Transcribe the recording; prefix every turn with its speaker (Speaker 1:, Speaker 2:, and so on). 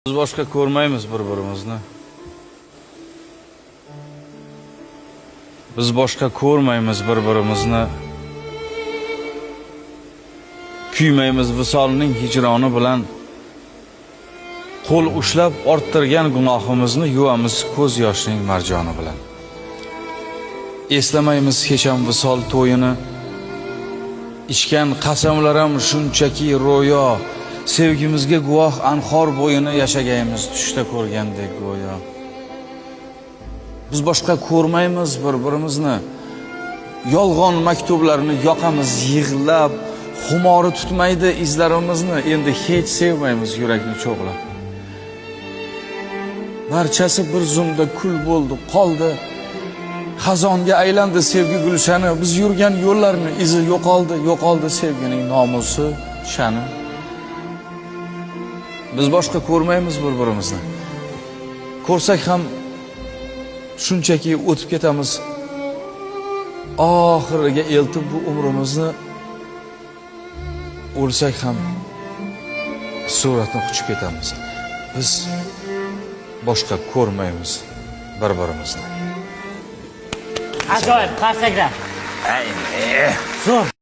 Speaker 1: Biz boshqa ko'rmaymiz bir-birimizni. Biz boshqa ko'rmaymiz bir-birimizni. Kuymaymiz visolning hijroni bilan. Qo'l ushlab orttirgan gunohimizni yuvamiz ko'z yoshning marjoni bilan. Eslamaymiz hech ham visol to'yini. Ichgan qasamlar ham shunchaki ro'yo. Sevgimizga guvoh anhor bo'yini yashagaymiz tushda ko'rgandek go'yo. Biz boshqa ko'rmaymiz bir-birimizni. Yolg'on maktublarni yoqamiz yig'lab, xumori tutmaydi izlarimizni, endi hech sevmaymiz yurakni cho'g'lab. Barchasi bir zumda kul bo'ldi, qoldi. Xazonga aylandi sevgi gulshani, biz yurgan yo'llarni izi yo'qoldi sevgining nomusi, shani. Biz boshqa ko'rmaymiz bir-birimizni. Ko'rsak ham shunchaki o'tib ketamiz. Oxiriga eltib bu umrimizni. O'lsak ham suratni quchib ketamiz. Biz boshqa ko'rmaymiz bir-birimizni.
Speaker 2: Ajoyib, qarsagra.
Speaker 1: Ayni.
Speaker 2: Zo'r.